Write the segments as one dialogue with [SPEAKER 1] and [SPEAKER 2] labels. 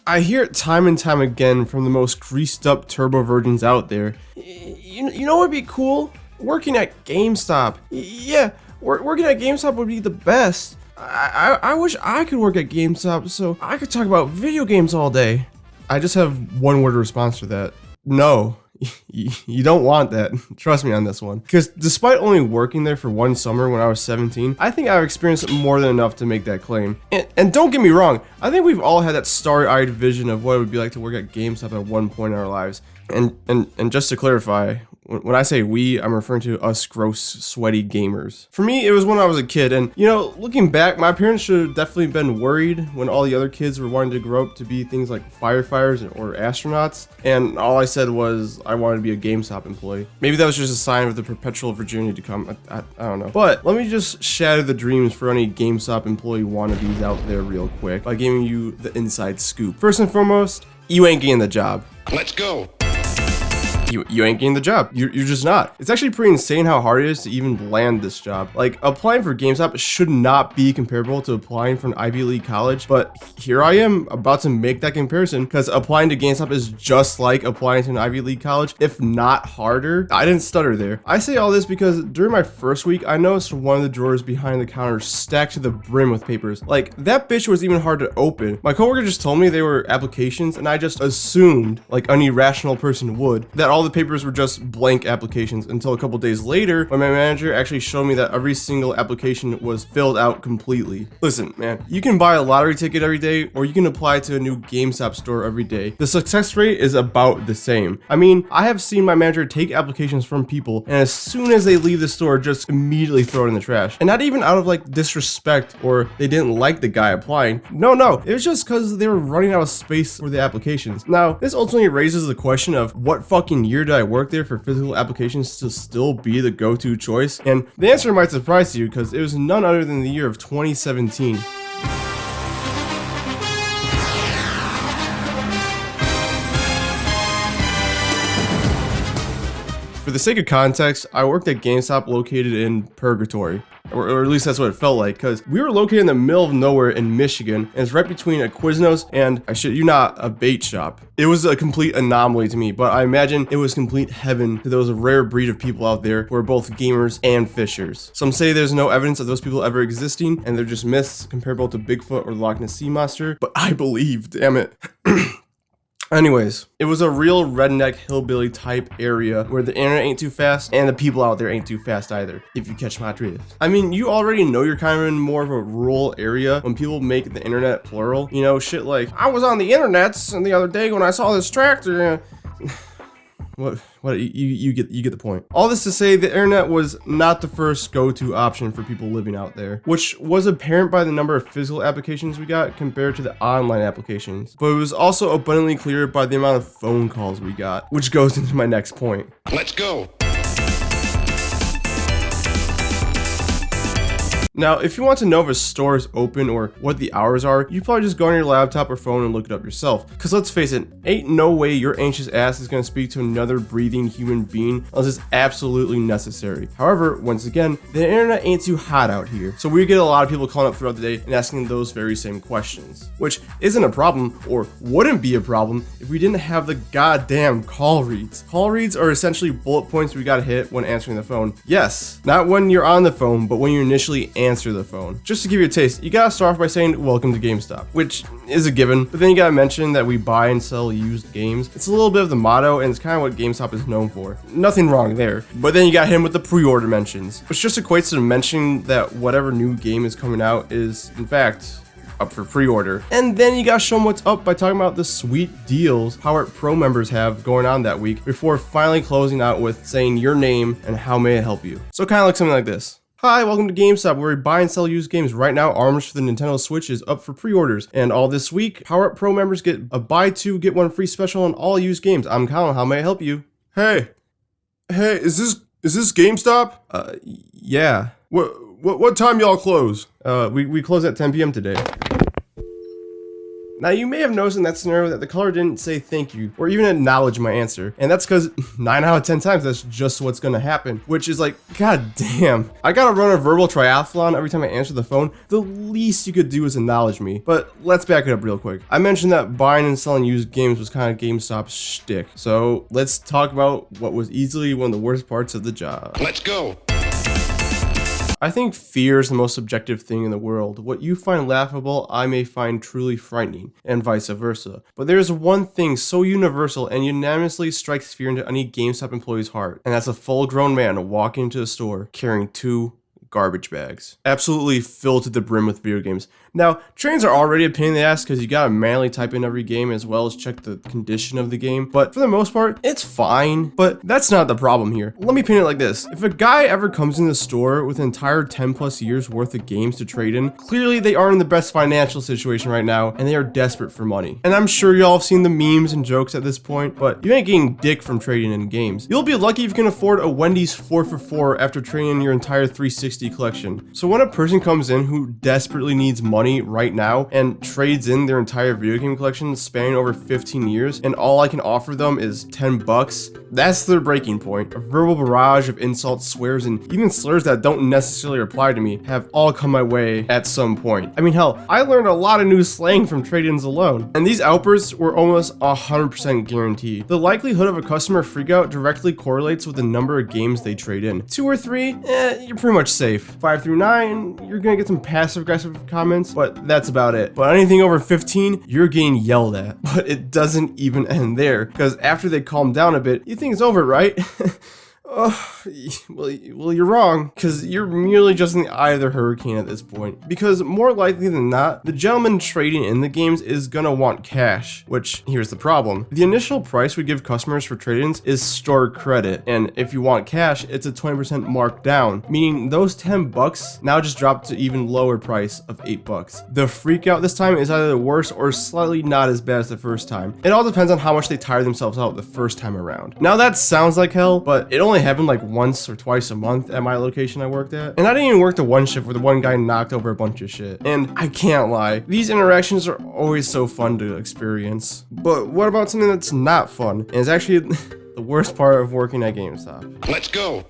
[SPEAKER 1] I hear it time and time again from the most greased up turbo virgins out there. You know what would be cool? Working at GameStop. Yeah, working at GameStop would be the best. I wish I could work at GameStop so I could talk about video games all day. I just have one word response to that. No. You don't want that. Trust me on this one. Because despite only working there for one summer when I was 17, I think I've experienced more than enough to make that claim. And don't get me wrong, I think we've all had that starry-eyed vision of what it would be like to work at GameStop at one point in our lives. And just to clarify, when I say we, I'm referring to us gross, sweaty gamers. For me, it was when I was a kid, and you know, looking back, my parents should have definitely been worried when all the other kids were wanting to grow up to be things like firefighters or astronauts, and all I said was I wanted to be a GameStop employee. Maybe that was just a sign of the perpetual virginity to come. I don't know. But let me just shatter the dreams for any GameStop employee wannabes out there real quick by giving you the inside scoop. First and foremost, you ain't getting the job.
[SPEAKER 2] Let's go.
[SPEAKER 1] You ain't getting the job. You're just not. It's actually pretty insane how hard it is to even land this job. Like, applying for GameStop should not be comparable to applying for an Ivy League college, but here I am about to make that comparison because applying to GameStop is just like applying to an Ivy League college, if not harder. I didn't stutter there. I say all this because during my first week, I noticed one of the drawers behind the counter stacked to the brim with papers. Like, that bitch was even hard to open. My coworker just told me they were applications, and I just assumed, like any rational person would, that all the papers were just blank applications until a couple days later when my manager actually showed me that every single application was filled out completely. Listen, man, you can buy a lottery ticket every day or you can apply to a new GameStop store every day. The success rate is about the same. I mean, I have seen my manager take applications from people and as soon as they leave the store, just immediately throw it in the trash. And not even out of like disrespect or they didn't like the guy applying. No, it was just because they were running out of space for the applications. Now, this ultimately raises the question of what fucking year did I work there for physical applications to still be the go-to choice? And the answer might surprise you because it was none other than the year of 2017. For the sake of context, I worked at GameStop located in Purgatory. Or at least that's what it felt like, because we were located in the middle of nowhere in Michigan, and it's right between a Quiznos and, I shit you not, a bait shop. It was a complete anomaly to me, but I imagine it was complete heaven to those rare breed of people out there who are both gamers and fishers. Some say there's no evidence of those people ever existing, and they're just myths comparable to Bigfoot or the Loch Ness Sea Monster, but I believe, damn it. Anyways, it was a real redneck hillbilly type area where the internet ain't too fast and the people out there ain't too fast either, if you catch my drift. I mean, you already know you're kind of in more of a rural area when people make the internet plural. You know, shit like, I was on the internets and the other day when I saw this tractor. What you get the point. All this to say, the internet was not the first go-to option for people living out there, which was apparent by the number of physical applications we got compared to the online applications. But it was also abundantly clear by the amount of phone calls we got, which goes into my next point.
[SPEAKER 2] Let's go.
[SPEAKER 1] Now, if you want to know if a store is open or what the hours are, you probably just go on your laptop or phone and look it up yourself. Because let's face it, ain't no way your anxious ass is going to speak to another breathing human being unless it's absolutely necessary. However, once again, the internet ain't too hot out here. So we get a lot of people calling up throughout the day and asking those very same questions. Which isn't a problem, or wouldn't be a problem, if we didn't have the goddamn call reads. Call reads are essentially bullet points we gotta hit when answering the phone. Yes, not when you're on the phone, but when you initially answer the phone. Just to give you a taste, you gotta start off by saying welcome to GameStop, which is a given, but then you gotta mention that we buy and sell used games. It's a little bit of the motto and it's kind of what GameStop is known for. Nothing wrong there. But then you got him with the pre-order mentions, which just equates to mentioning that whatever new game is coming out is in fact up for pre-order. And then you gotta show them what's up by talking about the sweet deals Power Pro members have going on that week before finally closing out with saying your name and how may it help you. So kind of like something like this. Hi, welcome to GameStop, where we buy and sell used games. Right now, Arms for the Nintendo Switch is up for pre-orders. And all this week, Power Up Pro members get a buy two, get one free special on all used games. I'm Colin, how may I help you? Hey, is this GameStop? Yeah. What time y'all close? We close at 10 p.m. today. Now you may have noticed in that scenario that the caller didn't say thank you or even acknowledge my answer, and that's because 9 out of 10 times that's just what's gonna happen, which is like, god damn. I gotta run a verbal triathlon every time I answer the phone. The least you could do is acknowledge me. But let's back it up real quick. I mentioned that buying and selling used games was kind of GameStop's shtick, so let's talk about what was easily one of the worst parts of the job.
[SPEAKER 2] Let's go.
[SPEAKER 1] I think fear is the most subjective thing in the world. What you find laughable, I may find truly frightening, and vice versa. But there is one thing so universal and unanimously strikes fear into any GameStop employee's heart, and that's a full-grown man walking into the store carrying 2 garbage bags, absolutely filled to the brim with video games. Now, trains are already a pain in the ass because you gotta manually type in every game as well as check the condition of the game, but for the most part, it's fine. But that's not the problem here. Let me paint it like this. If a guy ever comes in the store with an entire 10 plus years worth of games to trade in, clearly they aren't in the best financial situation right now and they are desperate for money. And I'm sure y'all have seen the memes and jokes at this point, but you ain't getting dick from trading in games. You'll be lucky if you can afford a Wendy's 4 for 4 after trading in your entire 360 collection. So when a person comes in who desperately needs money right now and trades in their entire video game collection spanning over 15 years and all I can offer them is 10 bucks, that's their breaking point. A verbal barrage of insults, swears, and even slurs that don't necessarily apply to me have all come my way at some point. I mean, hell, I learned a lot of new slang from trade-ins alone, and these outbursts were almost 100% guaranteed. The likelihood of a customer freakout directly correlates with the number of games they trade in. 2 or 3, you're pretty much safe. 5 through 9, you're gonna get some passive-aggressive comments, but that's about it. But anything over 15, you're getting yelled at. But it doesn't even end there, because after they calm down a bit, you think it's over, right? Oh, well, you're wrong, because you're merely just in the eye of the hurricane at this point. Because more likely than not, the gentleman trading in the games is gonna want cash, which, here's the problem. The initial price we give customers for trade-ins is store credit, and if you want cash, it's a 20% mark down, meaning those 10 bucks now just drop to even lower price of 8 bucks. The freak out this time is either worse or slightly not as bad as the first time. It all depends on how much they tire themselves out the first time around. Now that sounds like hell, but it only happened like once or twice a month at my location I worked at. And I didn't even work the one shift where the one guy knocked over a bunch of shit. And I can't lie, these interactions are always so fun to experience. But what about something that's not fun? And it's actually the worst part of working at GameStop.
[SPEAKER 2] Let's go.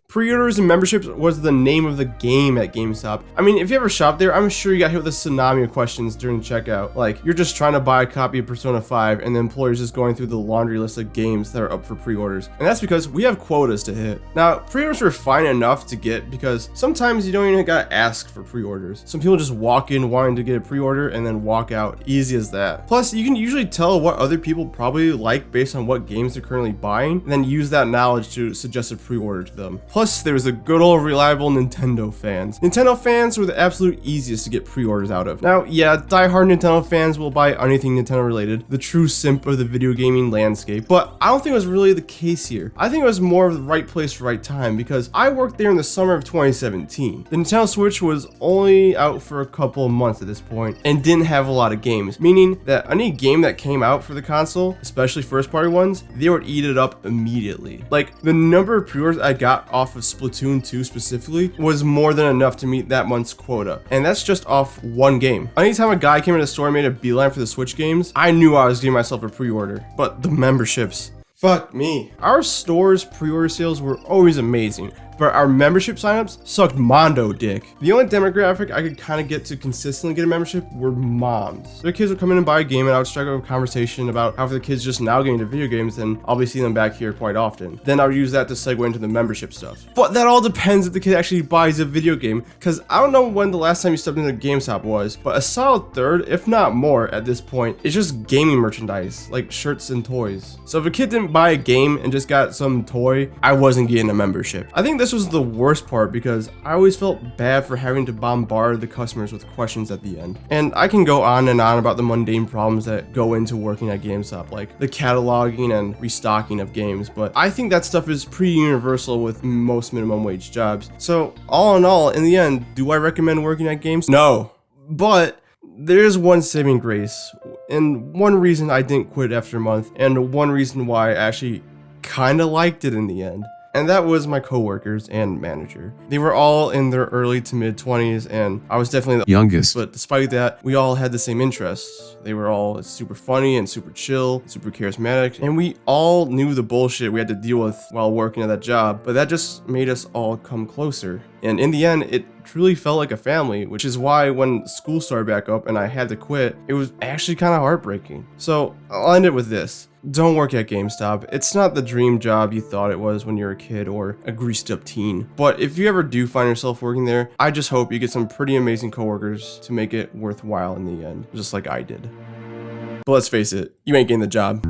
[SPEAKER 1] Pre-orders and memberships was the name of the game at GameStop. I mean, if you ever shop there, I'm sure you got hit with a tsunami of questions during checkout. Like, you're just trying to buy a copy of Persona 5 and the employer's just going through the laundry list of games that are up for pre-orders. And that's because we have quotas to hit. Now, pre-orders were fine enough to get because sometimes you don't even gotta ask for pre-orders. Some people just walk in wanting to get a pre-order and then walk out. Easy as that. Plus, you can usually tell what other people probably like based on what games they're currently buying, and then use that knowledge to suggest a pre-order to them. Plus, there was the good old reliable Nintendo fans. Nintendo fans were the absolute easiest to get pre-orders out of. Now, yeah, die-hard Nintendo fans will buy anything Nintendo related, the true simp of the video gaming landscape, but I don't think it was really the case here. I think it was more of the right place, right time, because I worked there in the summer of 2017. The Nintendo Switch was only out for a couple of months at this point, and didn't have a lot of games, meaning that any game that came out for the console, especially first-party ones, they would eat it up immediately. Like, the number of pre-orders I got off of Splatoon 2 specifically was more than enough to meet that month's quota, and that's just off one game. Anytime a guy came into the store and made a beeline for the Switch games, I knew I was getting myself a pre-order. But the memberships, fuck me. Our store's pre-order sales were always amazing, but our membership signups sucked mondo dick. The only demographic I could kind of get to consistently get a membership were moms. Their kids would come in and buy a game, and I would strike up a conversation about how if the kids just now getting into video games, then I'll be seeing them back here quite often. Then I would use that to segue into the membership stuff. But that all depends if the kid actually buys a video game, because I don't know when the last time you stepped into GameStop was, but a solid third, if not more at this point, is just gaming merchandise, like shirts and toys. So if a kid didn't buy a game and just got some toy, I wasn't getting a membership. I think this was the worst part because I always felt bad for having to bombard the customers with questions at the end. And I can go on and on about the mundane problems that go into working at GameStop, like the cataloging and restocking of games, but I think that stuff is pretty universal with most minimum wage jobs. So all in all, in the end, do I recommend working at GameStop? No, but there's one saving grace, and one reason I didn't quit after a month, and one reason why I actually kind of liked it in the end. And that was my coworkers and manager. They were all in their early to mid 20s, and I was definitely the
[SPEAKER 2] youngest.
[SPEAKER 1] But despite that, we all had the same interests. They were all super funny and super chill, super charismatic, and we all knew the bullshit we had to deal with while working at that job, but that just made us all come closer. And in the end, it truly felt like a family, which is why when school started back up and I had to quit, it was actually kind of heartbreaking. So I'll end it with this. Don't work at GameStop. It's not the dream job you thought it was when you were a kid or a greased up teen. But if you ever do find yourself working there, I just hope you get some pretty amazing coworkers to make it worthwhile in the end, just like I did. But let's face it, you ain't getting the job.